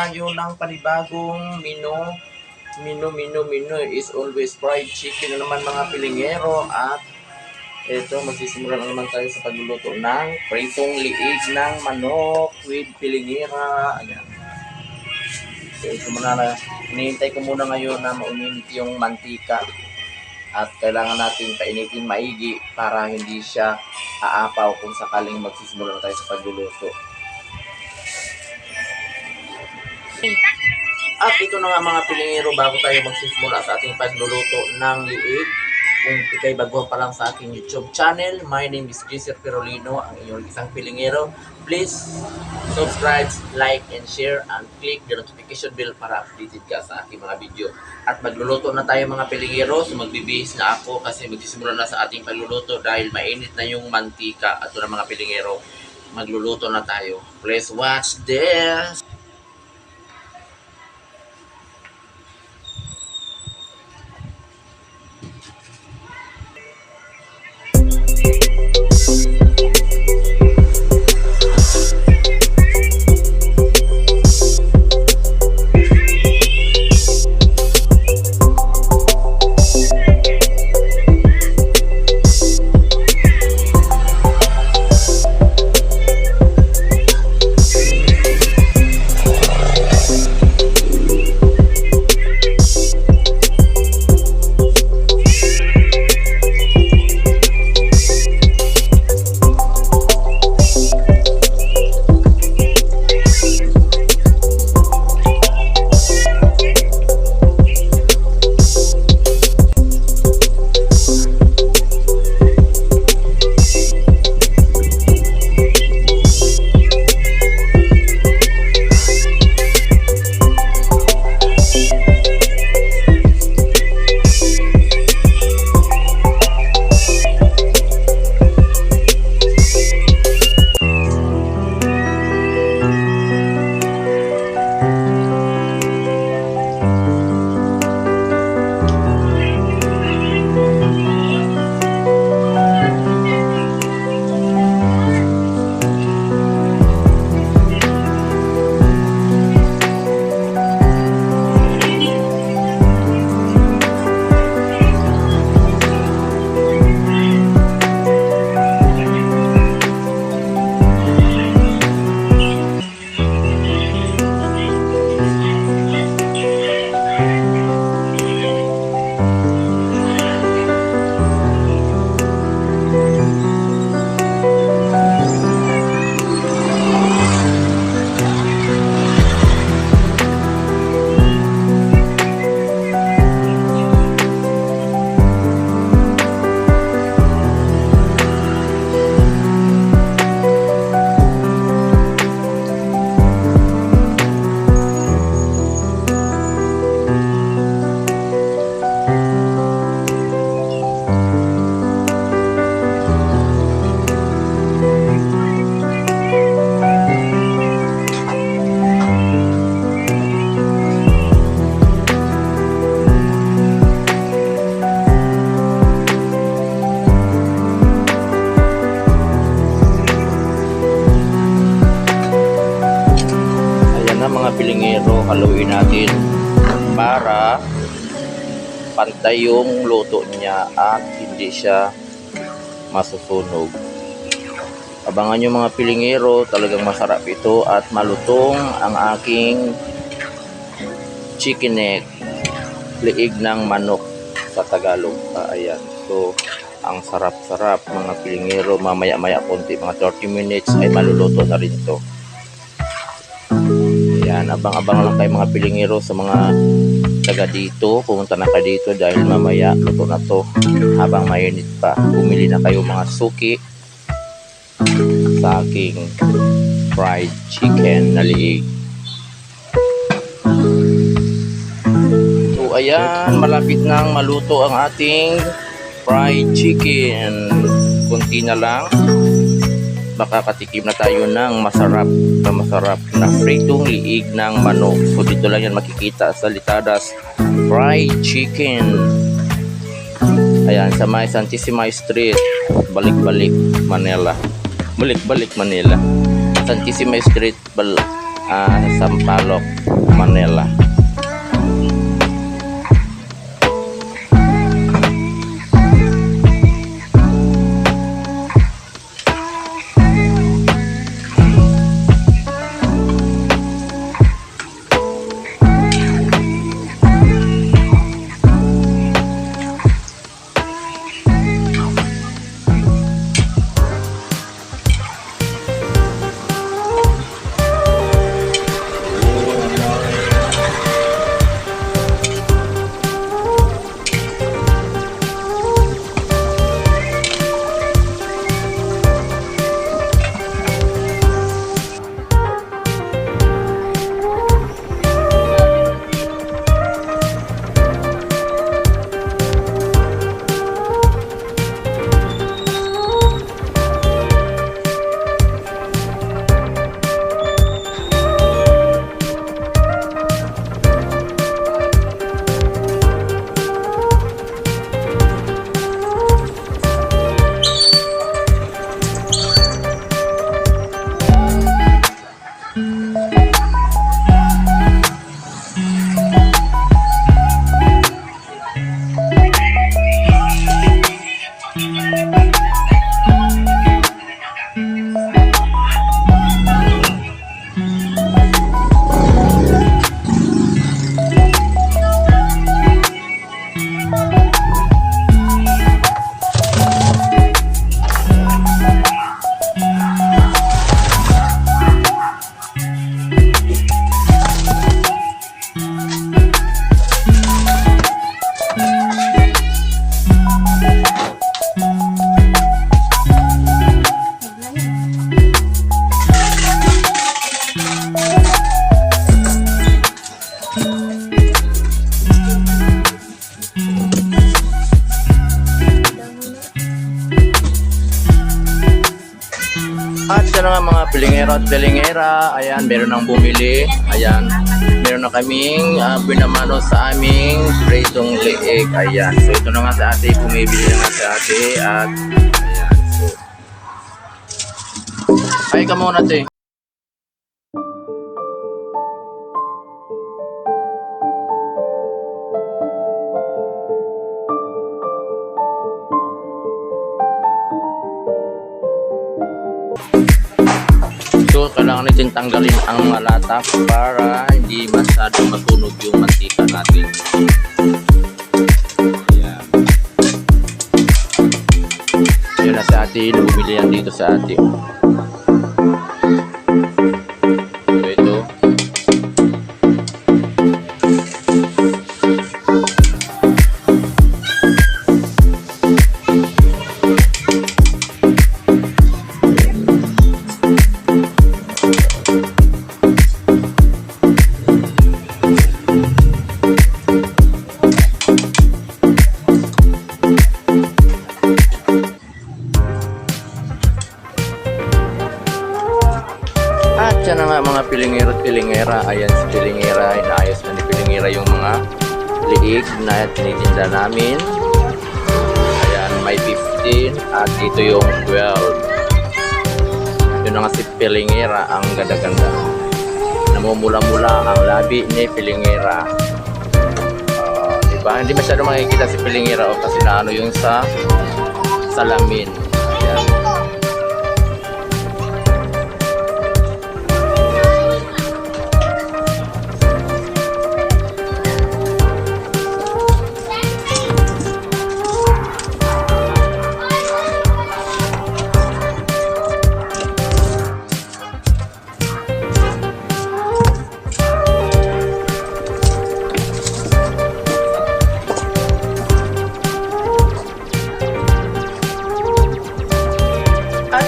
tayo ng panibagong menu is always fried chicken na naman mga pilingero. At ito, magsisimula na naman tayo sa pagluluto ng pritong liig ng manok with pilingera. Ayan. So ito muna na, hinihintay ko muna ngayon na mauminit yung mantika. At kailangan natin painitin maigi para hindi siya aapaw kung sakaling magsisimula na tayo sa pagluluto. At ito na nga mga pilingero, bago tayo magsisimula sa ating pagluluto ng liig, kung ikay bago pa lang sa aking YouTube channel, my name is Gisir Perolino, ang inyong isang pilingero. Please subscribe, like, and share, and click the notification bell para updated ka sa aking mga video. At magluluto na tayo mga pilingero, so magbibihis na ako kasi magsisimula na sa ating pagluluto dahil mainit na yung mantika. At ito na mga pilingero, magluluto na tayo. Please watch this! Mga pilingero, haluin natin para pantay yung luto niya at hindi siya masusunog. Abangan nyo mga pilingero, talagang masarap ito at malutong ang aking chicken neck, liig ng manok sa Tagalog. Ayan, so ang sarap-sarap mga pilingero. Mamaya-maya konti, mga 30 minutes ay maluluto na rin ito. Yan, abang-abang lang kayo mga pilingero sa mga taga dito. Pumunta na kayo dito dahil mamaya luto na to habang mainit pa. Bumili na kayo mga suki sa aking fried chicken na liig. So ayan, malapit nang maluto ang ating fried chicken. Kunti na lang, makakatikim na tayo ng masarap na pritong liig ng manok. So dito lang yan makikita sa Litadas fried chicken. Ayan, sa may Santissima Street, balik-balik Manila. Santissima Street, Sampaloc, Manila. At yan nga mga pilingero at pilingera, ayan, meron nang bumili, ayan, meron na kaming binamano sa aming pritong liig, ayan, so ito na nga sa ate, bumibili na nga sa ate, at ayan, so ay ka muna ate. So, kailangan natin tanggalin ang malata para hindi masyadong matunog yung mantika natin. Ayan. Yun na sa atin, bumili yan dito sa atin. So, ito. Yan na nga mga pilingero at pilingera. Ayan si pilingera, inaayos na ni pilingera yung mga liig na tinitinda namin. Ayan, may 15 at dito yung 12. Yun na nga si pilingera, ang ganda-ganda. Namumula-mula ang labi ni pilingera. Diba? Hindi masyado makikita si pilingera kasi naano yung sa salamin. Ayan.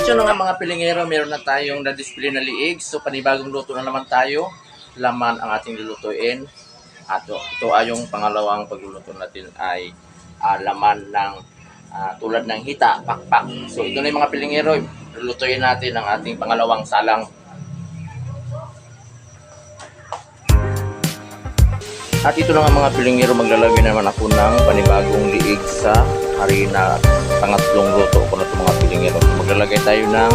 Yun nga mga pilingero, meron na tayong na-display na liig. So panibagong luto na naman tayo. Laman ang ating lulutuin. At ito ay yung pangalawang pagluluto natin ay laman ng tulad ng hita, pakpak. So ito na yung mga pilingero, lulutuin natin ang ating pangalawang salang. At ito na nga mga pilingero, maglalagay naman ako ng panibagong liig sa harina at pangatlong luto ko na ito mga pilingero. Maglalagay tayo ng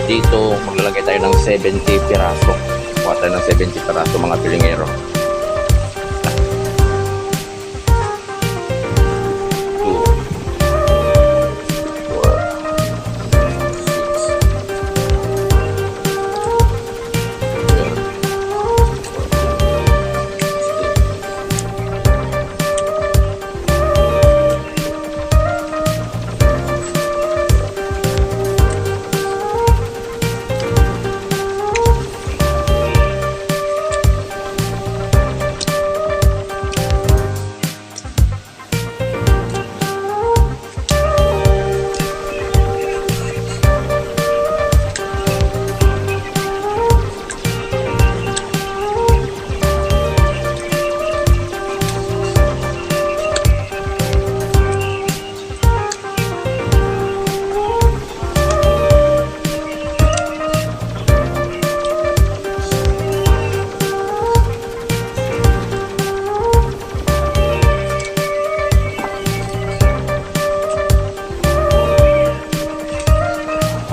dito, maglalagay tayo ng 70 piraso. Kuha tayo ng 70 peraso mga pilingero.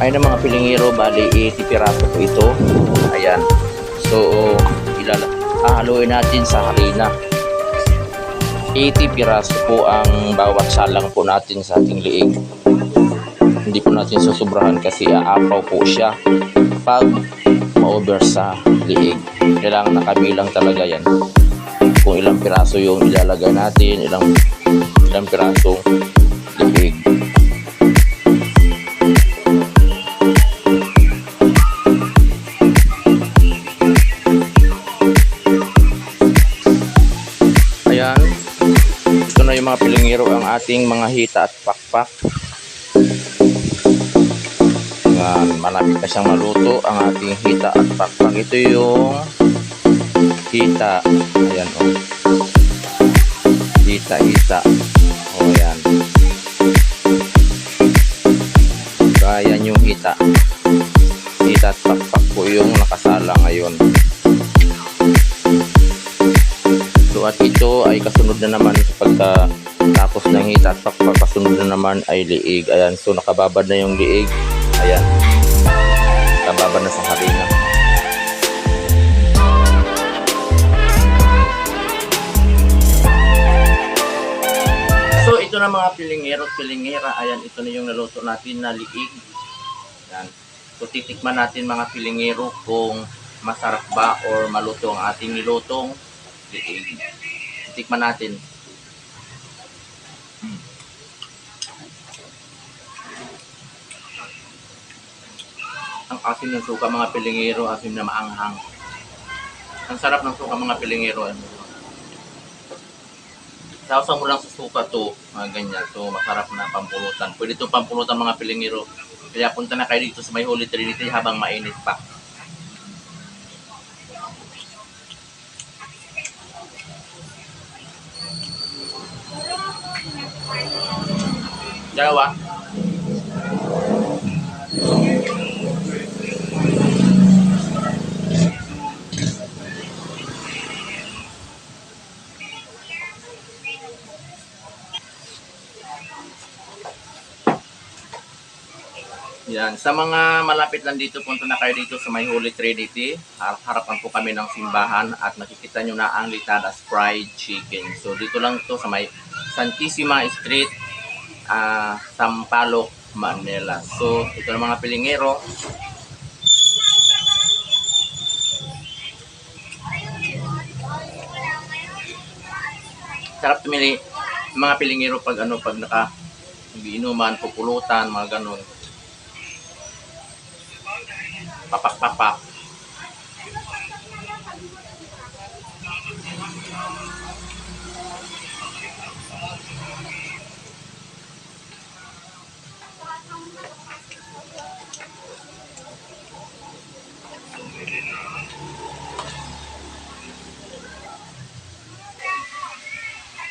'Ay na mga pilingero, bali 80 piraso po ito. Ayan. So, haluin natin sa harina. 80 piraso po ang bawat salang po natin sa ating liig. Hindi po natin susubrahan kasi aapaw po siya pag ma-over sa liig. Kailangan nakabilang talaga yan. Kung ilang piraso yung ilalagay natin, ilang pirasong liig. Ito na yung mga pilingero, ang ating mga hita at pakpak. Malapit na siyang maluto ang ating hita at pakpak. Ito yung hita. Ayan o. Hita. O yan. So ayan yung hita. Hita at pakpak po yung nakasala ngayon. So at ito ay kasunod na naman sa pagkatapos ng hita at pakpak, kasunod na naman ay liig. Ayan, so nakababad na yung liig. Ayan, nakababad na sa harina. So ito na mga pilingero at pilingera. Ayan, ito na yung naluto natin na liig. Ayan. So titikman natin mga pilingero kung masarap ba or maluto ang ating nilutong liig. Tikman natin. Ang asim ng suka mga pilingero, asim na maanghang. Ang sarap ng suka mga pilingero. Sausaw mo lang sa suka to, mga ganyan. So masarap na pampulutan. Pwede itong pampulutan mga pilingero. Kaya punta na kayo dito sa may Holy Trinity habang mainit pa. Dalawa. Yan, sa mga malapit lang dito, punta na kayo dito sa may Holy Trinity. Harapan po kami ng simbahan at makikita nyo na ang Litadas Fried Chicken. So dito lang to sa may Santissima Street, Sampaloc, Manila. So ito na mga pilingero. Sarap tumili mga pilingero pag naka-inuman, pupulutan, mga ganun. Papak-papak.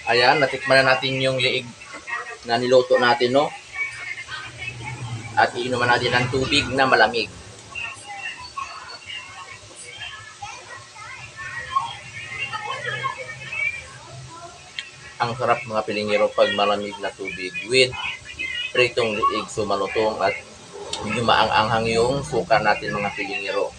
Ayan, natikman na natin yung liig na niluto natin, no? At iinuman natin ng tubig na malamig. Ang sarap mga pilingero pag malamig na tubig with pritong liig, so malutong at medyo maang-anghang yung suka natin mga pilingero.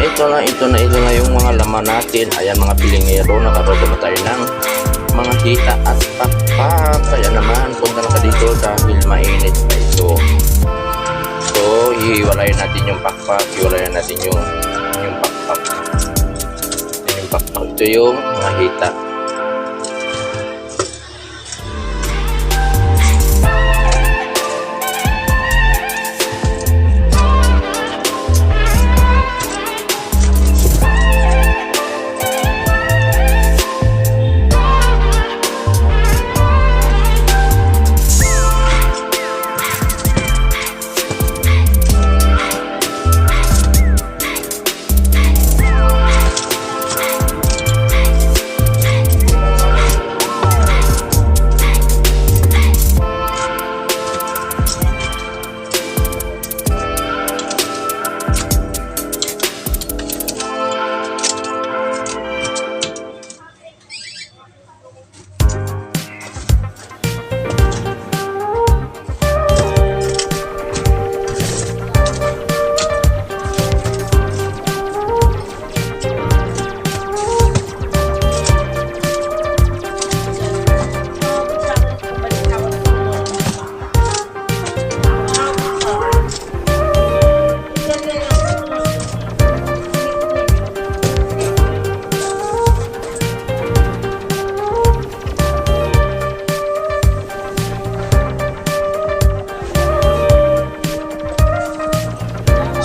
ito na yung mga laman natin. Ayan mga pilingero, nakaroto na tayo ng mga hita at pakpak. Kaya naman, punta na ka dito dahil mainit pa ito. So, hiwalayin natin yung pakpak, hiwalayin natin yung pakpak. Yung pakpak, ito yung mga hita.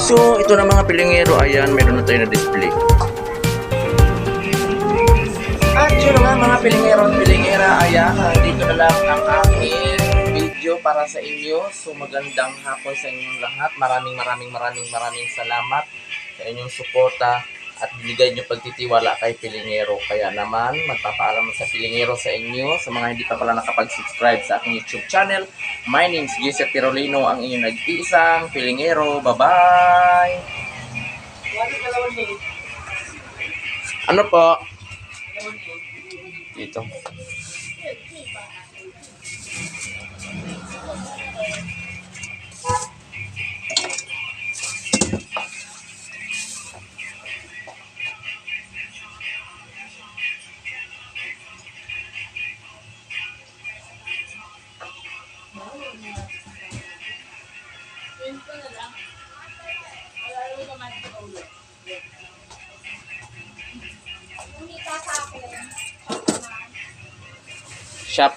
So, ito na mga pilingero, ayan, meron na tayo na display. At yun na mga pilingero at pilingera, ayan, dito na lang ang aking video para sa inyo. So, magandang hapon sa inyong lahat. Maraming salamat sa inyong suporta at binigay nyo pagtitiwala kay Pilingero. Kaya naman, magpapaalam sa Pilingero sa inyo. Sa mga hindi pa pala nakapag-subscribe sa aking YouTube channel, my name is Joseph Pirolino, ang inyong nag-iisang Pilingero. Bye-bye! Ano po? Dito.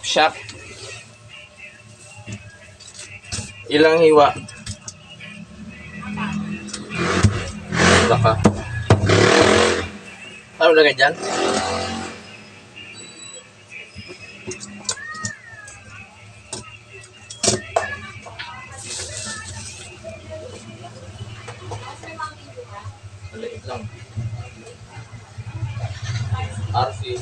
Shop. Ilang hiwa? Wala ka. Ano lagay dyan? Maliit lang. RC.